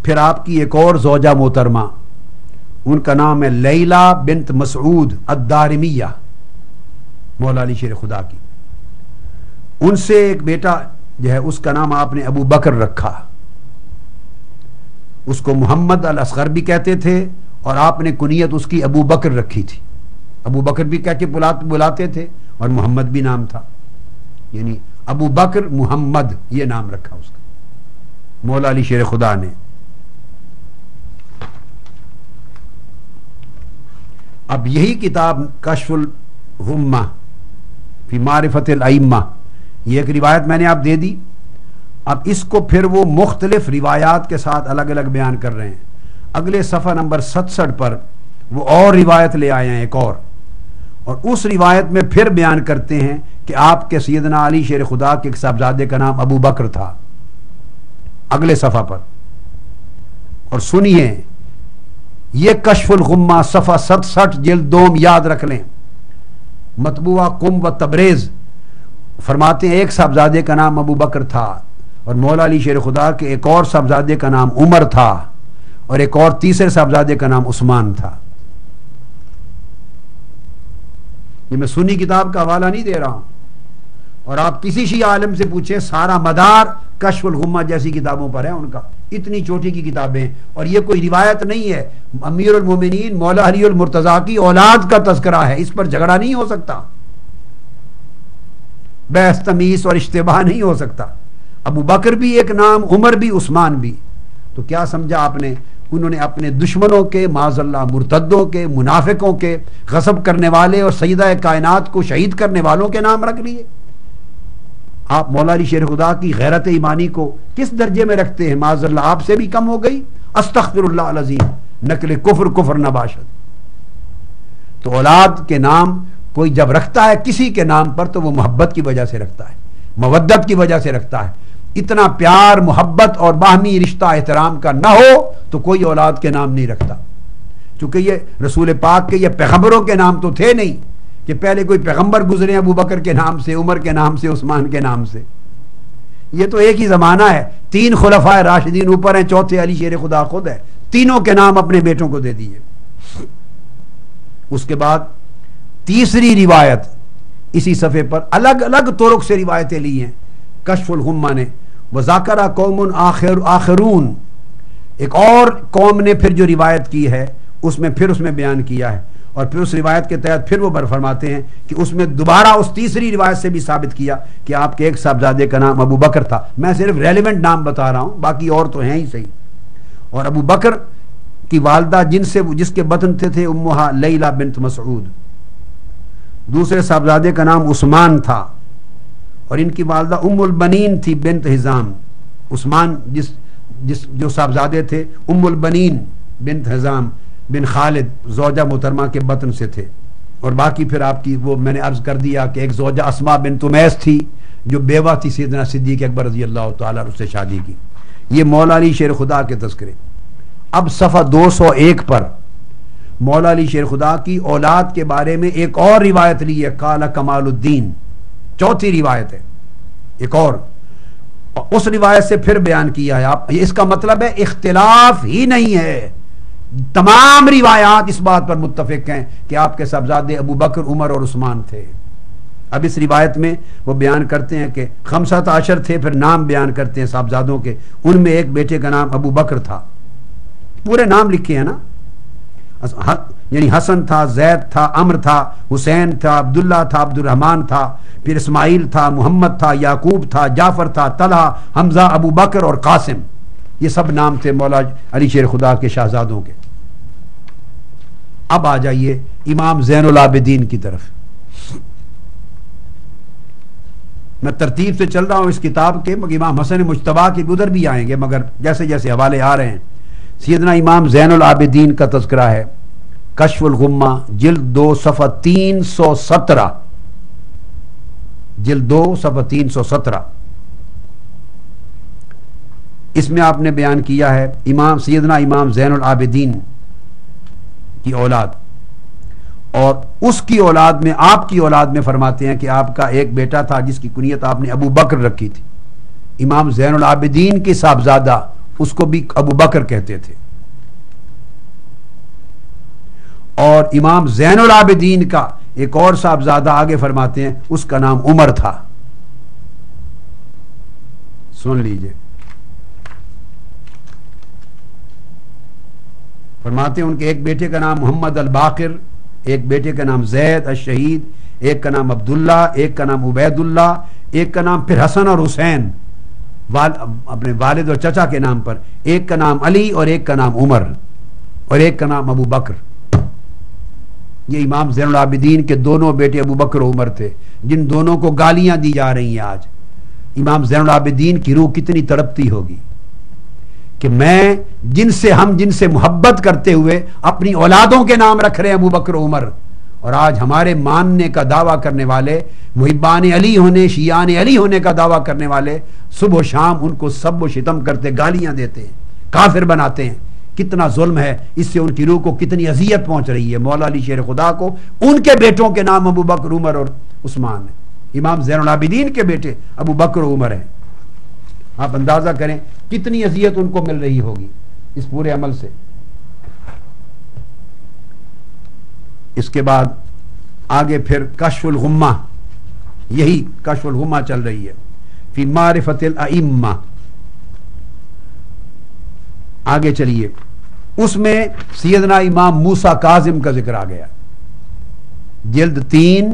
پھر آپ کی ایک اور زوجہ محترمہ، ان کا نام ہے لیلہ بنت مسعود الدارمیہ، مولا علی شیر خدا کی. ان سے ایک بیٹا جو ہے اس کا نام آپ نے ابو بکر رکھا. اس کو محمد الاصغر بھی کہتے تھے اور آپ نے کنیت اس کی ابو بکر رکھی تھی. ابو بکر بھی کہہ کے بلاتے تھے اور محمد بھی نام تھا، یعنی ابو بکر محمد یہ نام رکھا اس کا مولا علی شیر خدا نے. اب یہی کتاب کشف الغمہ فی معرفت الائمہ، یہ ایک روایت میں نے آپ دے دی. اب اس کو پھر وہ مختلف روایات کے ساتھ الگ الگ بیان کر رہے ہیں. اگلے صفحہ نمبر 67 پر وہ اور روایت لے آئے ہیں ایک اور اس روایت میں پھر بیان کرتے ہیں کہ آپ کے سیدنا علی شیر خدا کے ایک صاحبزادے کا نام ابو بکر تھا. اگلے صفحہ پر اور سنیے یہ کشف الغمہ صفحہ 67 جلد 2 یاد رکھ لیں. مطبوعہ قم و تبریز فرماتے ہیں ایک صاحبزادے کا نام ابو بکر تھا اور مولا علی شیر خدا کے ایک اور صاحبزادے کا نام عمر تھا اور ایک اور تیسرے صاحبزادے کا نام عثمان تھا. یہ میں سنی کتاب کا حوالہ نہیں دے رہا ہوں، اور آپ کسی شیعہ عالم سے پوچھیں سارا مدار کشف الغمہ جیسی کتابوں پر ہے ان کا. اتنی چھوٹی کی کتابیں، اور یہ کوئی روایت نہیں ہے. امیر المومنین مولا علی المرتضیٰ کی اولاد کا تذکرہ ہے، اس پر جھگڑا نہیں ہو سکتا، بحث تمیز اور اشتباہ نہیں ہو سکتا. ابو بکر بھی ایک نام، عمر بھی، عثمان بھی. تو کیا سمجھا آپ نے؟ انہوں نے اپنے دشمنوں کے، معاذ اللہ مرتدوں کے، منافقوں کے، غصب کرنے والے اور سیدہ کائنات کو شہید کرنے والوں کے نام رکھ لیے. آپ مولا علی شیر خدا کی غیرت ایمانی کو کس درجے میں رکھتے ہیں؟ معاذ اللہ آپ سے بھی کم ہو گئی. استغفر اللہ العظیم، نقل کفر نہ باشد. تو اولاد کے نام کوئی جب رکھتا ہے کسی کے نام پر تو وہ محبت کی وجہ سے رکھتا ہے، مودت کی وجہ سے رکھتا ہے. اتنا پیار، محبت اور باہمی رشتہ احترام کا نہ ہو تو کوئی اولاد کے نام نہیں رکھتا. چونکہ یہ رسول پاک کے، یہ پیغمبروں کے نام تو تھے نہیں کہ پہلے کوئی پیغمبر گزرے ابو بکر کے نام سے، عمر کے نام سے، عثمان کے نام سے. یہ تو ایک ہی زمانہ ہے، 3 خلفائے راشدین اوپر ہیں، چوتھے علی شیر خدا خود ہے. تینوں کے نام اپنے بیٹوں کو دے دیے. اس کے بعد تیسری روایت اسی صفحے پر الگ الگ طرق سے روایتیں لی ہیں کشف الغمہ نے. وذاکرہ قوم آخرون، ایک اور قوم نے پھر جو روایت کی ہے اس میں بیان کیا ہے، اور پھر اس روایت کے تحت پھر وہ فرماتے ہیں کہ اس میں دوبارہ اس تیسری روایت سے بھی ثابت کیا کہ آپ کے ایک صاحبزادے کا نام ابو بکر تھا. میں صرف ریلیونٹ نام بتا رہا ہوں، باقی اور تو ہیں ہی صحیح. اور ابو بکر کی والدہ جس کے بطن تھے امہا لیلہ بنت مسعود. دوسرے صاحبزادے کا نام عثمان تھا اور ان کی والدہ ام البنین تھی بنت حزام. عثمان جو صاحبزادے تھے ام البنین بنت حزام بن خالد زوجہ محترمہ کے بطن سے تھے. اور باقی پھر آپ کی وہ میں نے عرض کر دیا کہ ایک زوجہ اسماء بنت امیس تھی جو بیوہ تھی سیدنا صدیق اکبر رضی اللہ تعالیٰ اس سے شادی کی. یہ مولا علی شیر خدا کے تذکرے. اب صفحہ 201 پر مولا علی شیر خدا کی اولاد کے بارے میں ایک اور روایت لی ہے. قال کمال الدین، چوتھی روایت ہے ایک اور اس روایت سے پھر بیان کیا ہے. آپ اس کا مطلب ہے اختلاف ہی نہیں ہے، تمام روایات اس بات پر متفق ہیں کہ آپ کے صاحبزادے ابو بکر، عمر اور عثمان تھے. اب اس روایت میں وہ بیان کرتے ہیں کہ 15 تھے، پھر نام بیان کرتے ہیں صاحبزادوں کے. ان میں ایک بیٹے کا نام ابو بکر تھا، پورے نام لکھے ہیں نا، یعنی حسن تھا، زید تھا، عمر تھا، حسین تھا، عبداللہ تھا، عبد الرحمن تھا، پھر اسماعیل تھا، محمد تھا، یعقوب تھا، جعفر تھا، طلحہ، حمزہ، ابو بکر اور قاسم. یہ سب نام تھے مولا علی شیر خدا کے شہزادوں کے. اب آ جائیے امام زین العابدین کی طرف. میں ترتیب سے چل رہا ہوں اس کتاب کے، امام حسن مجتبیٰ کے ادھر بھی آئیں گے، مگر جیسے جیسے حوالے آ رہے ہیں. سیدنا امام زین العابدین کا تذکرہ ہے کشف الغمہ جلد 2 صفحہ 317، جلد 2 صفحہ 317. اس میں آپ نے بیان کیا ہے سیدنا امام زین العابدین کی اولاد، اور اس کی اولاد میں آپ کی اولاد میں فرماتے ہیں کہ آپ کا ایک بیٹا تھا جس کی کنیت آپ نے ابو بکر رکھی تھی. امام زین العابدین کی صاحبزادہ اس کو بھی ابو بکر کہتے تھے. اور امام زین العابدین کا ایک اور صاحبزادہ آگے فرماتے ہیں اس کا نام عمر تھا. سن لیجئے, فرماتے ہیں ان کے ایک بیٹے کا نام محمد الباقر, ایک بیٹے کا نام زید الشہید, ایک کا نام عبداللہ, ایک کا نام عبید اللہ, ایک کا نام پھر حسن اور حسین اپنے والد اور چچا کے نام پر, ایک کا نام علی اور ایک کا نام عمر اور ایک کا نام ابو بکر. یہ امام زین العابدین کے دونوں بیٹے ابو بکر و عمر تھے, جن دونوں کو گالیاں دی جا رہی ہیں آج. امام زین العابدین کی روح کتنی تڑپتی ہوگی کہ جن سے محبت کرتے ہوئے اپنی اولادوں کے نام رکھ رہے ہیں ابو بکر و عمر, اور آج ہمارے ماننے کا دعویٰ کرنے والے, محبان علی ہونے, شیعان علی ہونے کا دعویٰ کرنے والے صبح و شام ان کو سب و شتم کرتے, گالیاں دیتے ہیں, کافر بناتے ہیں. کتنا ظلم ہے, اس سے ان کی روح کو کتنی اذیت پہنچ رہی ہے. مولا علی شیر خدا کو ان کے بیٹوں کے نام ابو بکر, عمر اور عثمان ہیں. امام زین العابدین کے بیٹے ابو بکر و عمر ہیں. آپ اندازہ کریں کتنی اذیت ان کو مل رہی ہوگی اس پورے عمل سے. اس کے بعد آگے پھر کشف الغمہ, یہی کشف الغمہ چل رہی ہے فی معرفت الائمہ. آگے چلیے, اس میں سیدنا امام موسیٰ کاظم کا ذکر آ گیا, جلد 3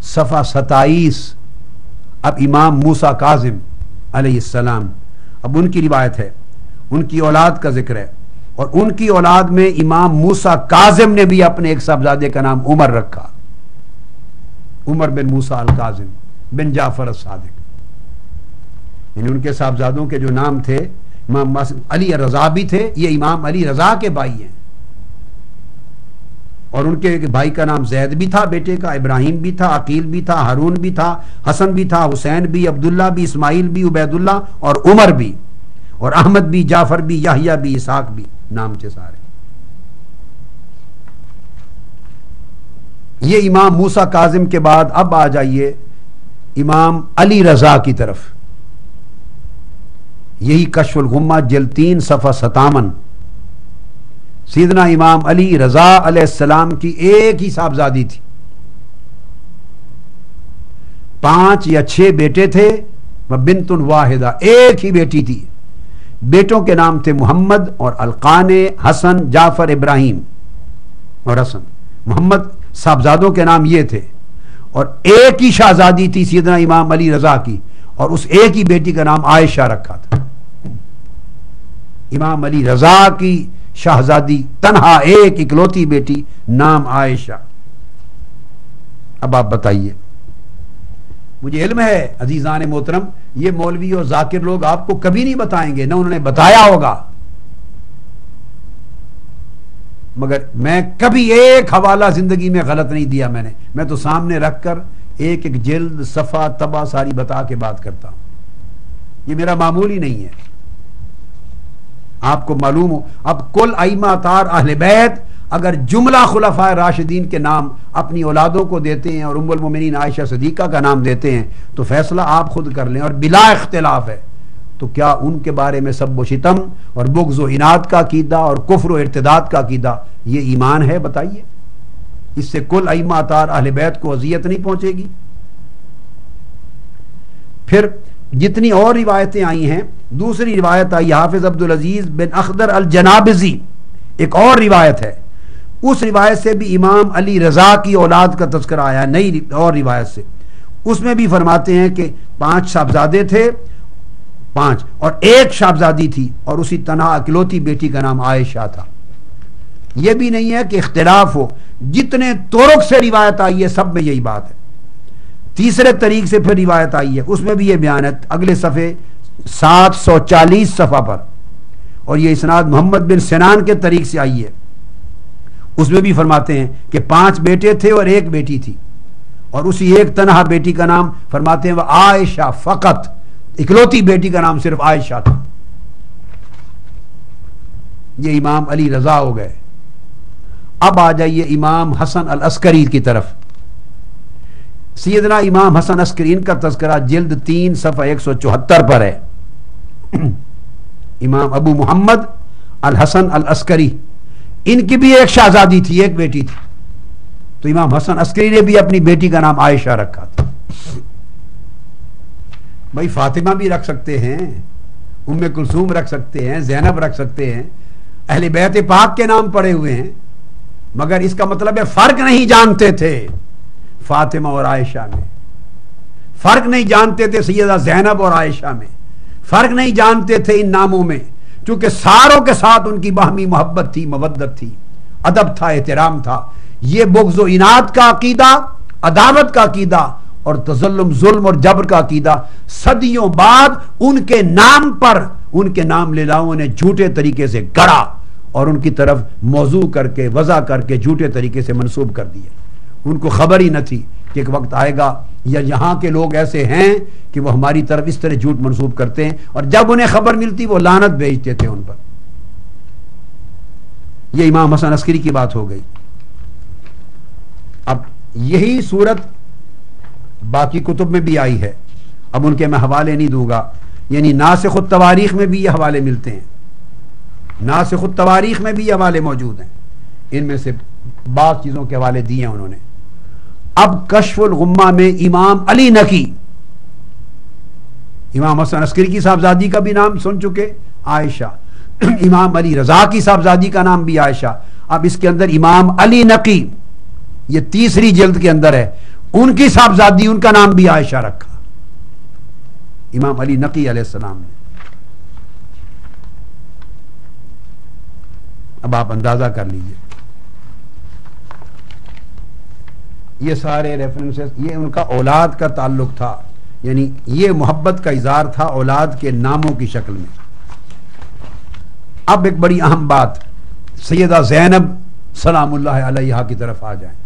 صفحہ 27. اب امام موسیٰ کاظم علیہ السلام, اب ان کی روایت ہے, ان کی اولاد کا ذکر ہے, اور ان کی اولاد میں امام موسیٰ کاظم نے بھی اپنے ایک صاحبزادے کا نام عمر رکھا, عمر بن موسیٰ الکاظم بن جعفر الصادق. یعنی ان کے صاحبزادوں کے جو نام تھے, امام علی رضا بھی تھے, یہ امام علی رضا کے بھائی ہیں, اور ان کے ایک بھائی کا نام زید بھی تھا بیٹے کا, ابراہیم بھی تھا, عقیل بھی تھا, ہارون بھی تھا, حسن بھی تھا, حسین بھی, عبداللہ بھی, اسماعیل بھی, عبید اللہ اور عمر بھی, اور احمد بھی, جعفر بھی, یحییٰ بھی, اسحاق بھی, نام تھے سارے. یہ امام موسیٰ کاظم کے بعد اب آ جائیے امام علی رضا کی طرف. یہی کشف الغمہ جلد 3 صفحہ 57. سیدنا امام علی رضا علیہ السلام کی ایک ہی صاحبزادی تھی, 5 یا 6 بیٹے تھے, بنت واحدہ, ایک ہی بیٹی تھی. بیٹوں کے نام تھے محمد اور القان, حسن, جعفر, ابراہیم اور حسن. محمد صاحبزادوں کے نام یہ تھے, اور ایک ہی شہزادی تھی سیدنا امام علی رضا کی, اور اس ایک ہی بیٹی کا نام عائشہ رکھا تھا. امام علی رضا کی شہزادی تنہا ایک اکلوتی بیٹی, نام عائشہ. اب آپ بتائیے, مجھے علم ہے عزیزان محترم, یہ مولوی اور ذاکر لوگ آپ کو کبھی نہیں بتائیں گے, نہ انہوں نے بتایا ہوگا, مگر میں کبھی ایک حوالہ زندگی میں غلط نہیں دیا. میں تو سامنے رکھ کر ایک ایک جلد, صفحہ, طبع ساری بتا کے بات کرتا ہوں. یہ میرا معمول ہی نہیں ہے, آپ کو معلوم ہو. اب کل ائمہ اطہار اہل بیت اگر جملہ خلفاء راشدین کے نام اپنی اولادوں کو دیتے ہیں اور ام المومنین عائشہ صدیقہ کا نام دیتے ہیں, تو فیصلہ آپ خود کر لیں. اور بلا اختلاف ہے, تو کیا ان کے بارے میں سب و شتم اور بغض و عناد کا عقیدہ اور کفر و ارتداد کا عقیدہ یہ ایمان ہے؟ بتائیے, اس سے کل ائمہ اطہار اہل بیت کو اذیت نہیں پہنچے گی؟ پھر جتنی اور روایتیں آئی ہیں, دوسری روایت آئی حافظ عبدالعزیز بن اخدر الجنابزی, ایک اور روایت ہے, اس روایت سے بھی امام علی رضا کی اولاد کا تذکرہ آیا, نئی اور روایت سے. اس میں بھی فرماتے ہیں کہ 5 صاحبزادے تھے, 5, اور ایک صاحبزادی تھی, اور اسی تنہا اکلوتی بیٹی کا نام عائشہ تھا. یہ بھی نہیں ہے کہ اختلاف ہو, جتنے طرق سے روایت آئی ہے سب میں یہی بات ہے. تیسرے طریق سے پھر روایت آئی ہے, اس میں بھی یہ بیان ہے اگلے صفحے 740 صفحہ پر, اور یہ اسناد محمد بن سنان کے طریق سے آئی ہے. اس میں بھی فرماتے ہیں کہ 5 بیٹے تھے اور ایک بیٹی تھی, اور اسی ایک تنہا بیٹی کا نام فرماتے ہیں وہ عائشہ فقط, اکلوتی بیٹی کا نام صرف عائشہ تھا. یہ امام علی رضا ہو گئے. اب آ جائیے امام حسن العسکری کی طرف. سیدنا امام حسن عسکری کا تذکرہ جلد 3 صفحہ 174 پر ہے. امام ابو محمد الحسن العسکری، ان کی بھی ایک شہزادی تھی، ایک بیٹی تھی، تو امام حسن عسکری نے بھی اپنی بیٹی کا نام عائشہ رکھا تھا۔ بھائی فاطمہ بھی رکھ سکتے ہیں، ام کلثوم رکھ سکتے ہیں، زینب رکھ سکتے ہیں، اہل بیت پاک کے نام پڑے ہوئے ہیں، مگر اس کا مطلب ہے فرق نہیں جانتے تھے فاطمہ اور عائشہ میں، فرق نہیں جانتے تھے سیدہ زینب اور عائشہ میں، فرق نہیں جانتے تھے ان ناموں میں، چونکہ ساروں کے ساتھ ان کی باہمی محبت تھی، مودت تھی، ادب تھا، احترام تھا۔ یہ بغض و عناد کا عقیدہ، عداوت کا عقیدہ اور تظلم، ظلم اور جبر کا عقیدہ صدیوں بعد ان کے نام پر ان کے نام لیلاؤں نے جھوٹے طریقے سے گڑا اور ان کی طرف موضوع کر کے وضع کر کے جھوٹے طریقے سے منسوب کر دیا۔ ان کو خبر ہی نہ تھی کہ ایک وقت آئے گا یا یہاں کے لوگ ایسے ہیں کہ وہ ہماری طرف اس طرح جھوٹ منسوب کرتے ہیں، اور جب انہیں خبر ملتی وہ لعنت بھیجتے تھے ان پر۔ یہ امام حسن عسکری کی بات ہو گئی۔ اب یہی صورت باقی کتب میں بھی آئی ہے، اب ان کے میں حوالے نہیں دوں گا، یعنی ناسخ التواریخ میں بھی یہ حوالے ملتے ہیں، ناسخ التواریخ میں بھی یہ حوالے موجود ہیں، ان میں سے بعض چیزوں کے حوالے دیے ہیں انہوں نے۔ اب کشف الغمہ میں امام علی نقی، امام حسن عسکری کی صاحبزادی کا بھی نام سن چکے، عائشہ، امام علی رضا کی صاحبزادی کا نام بھی عائشہ، اب اس کے اندر امام علی نقی، یہ تیسری جلد کے اندر ہے، ان کی صاحبزادی، ان کا نام بھی عائشہ رکھا، امام علی نقی علیہ السلام نے۔ اب آپ اندازہ کر لیجئے، یہ سارے ریفرنسز، یہ ان کا اولاد کا تعلق تھا، یعنی یہ محبت کا اظہار تھا اولاد کے ناموں کی شکل میں۔ اب ایک بڑی اہم بات، سیدہ زینب سلام اللہ علیہا کی طرف آ جائیں۔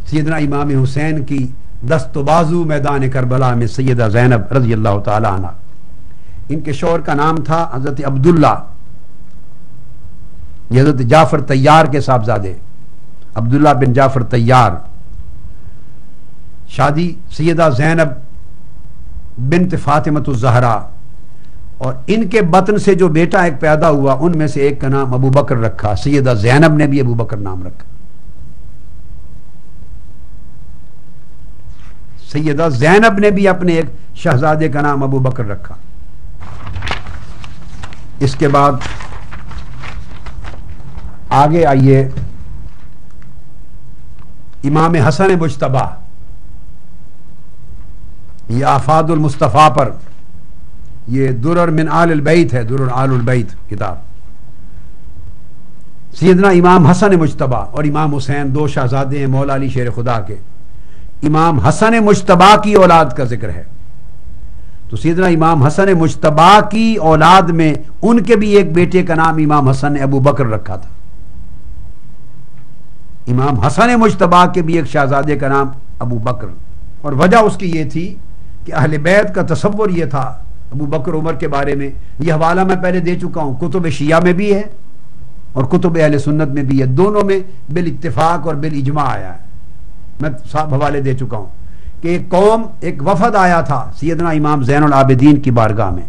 سیدنا امام حسین کی دست و بازو میدان کربلا میں سیدہ زینب رضی اللہ تعالی عنہ، ان کے شوہر کا نام تھا حضرت عبداللہ، یہ حضرت جعفر طیار کے صاحبزادے، عبداللہ بن جعفر طیار۔ شادی سیدہ زینب بنت فاطمۃ الزہرا، اور ان کے بطن سے جو بیٹا ایک پیدا ہوا ان میں سے ایک کا نام ابو بکر رکھا، سیدہ زینب نے بھی ابو بکر نام رکھا، سیدہ زینب نے بھی اپنے ایک شہزادے کا نام ابو بکر رکھا۔ اس کے بعد آگے آئیے، امام حسن مجتبی، یہ آفاد المصطفیٰ پر، یہ درر من آل البیت ہے، درر آل البیت کتاب۔ سیدنا امام حسن مجتبی اور امام حسین دو شہزادے ہیں مولا علی شیر خدا کے، امام حسن مجتبی کی اولاد کا ذکر ہے، تو سیدنا امام حسن مجتبی کی اولاد میں ان کے بھی ایک بیٹے کا نام امام حسن نے ابو بکر رکھا تھا، امام حسن مجتبی کے بھی ایک شہزادے کا نام ابو بکر، اور وجہ اس کی یہ تھی کہ اہل بیت کا تصور یہ تھا ابو بکر عمر کے بارے میں، یہ حوالہ میں پہلے دے چکا ہوں، کتب شیعہ میں بھی ہے اور کتب اہل سنت میں بھی ہے، دونوں میں بالاتفاق اور بالاجماع آیا ہے، میں صاحب حوالے دے چکا ہوں کہ ایک قوم، ایک وفد آیا تھا سیدنا امام زین العابدین کی بارگاہ میں،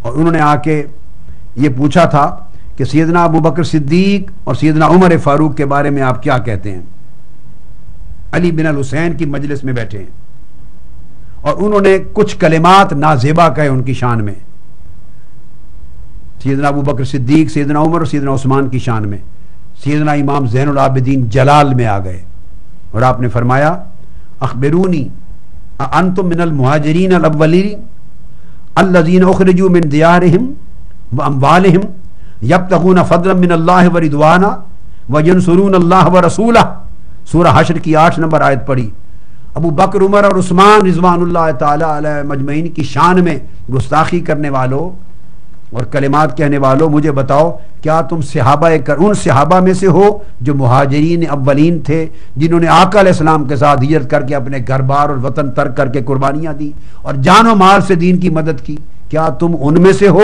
اور انہوں نے آ کے یہ پوچھا تھا کہ سیدنا ابو بکر صدیق اور سیدنا عمر فاروق کے بارے میں آپ کیا کہتے ہیں؟ علی بن الحسین کی مجلس میں بیٹھے ہیں، اور انہوں نے کچھ کلمات نازیبا کہے ان کی شان میں، سیدنا ابو بکر صدیق، سیدنا عمر اور سیدنا عثمان کی شان میں۔ سیدنا امام زین العابدین جلال میں آ گئے اور آپ نے فرمایا، اخبرونی انتم من المہاجرین الاولین الذین اخرجوا من دیارہم واموالہم یبتغون فضلا من اللہ ورضوانا وینصرون اللہ ورسولہ، سورہ حشر کی 8 نمبر آیت پڑھی۔ ابو بکر، عمر اور عثمان رضوان اللہ تعالی علیہ مجمعین کی شان میں گستاخی کرنے والوں اور کلمات کہنے والوں، مجھے بتاؤ کیا تم ان صحابہ میں سے ہو جو مہاجرین اولین تھے، جنہوں نے آقا علیہ السلام کے ساتھ ہجرت کر کے اپنے گھر بار اور وطن ترک کر کے قربانیاں دی اور جان و مال سے دین کی مدد کی، کیا تم ان میں سے ہو؟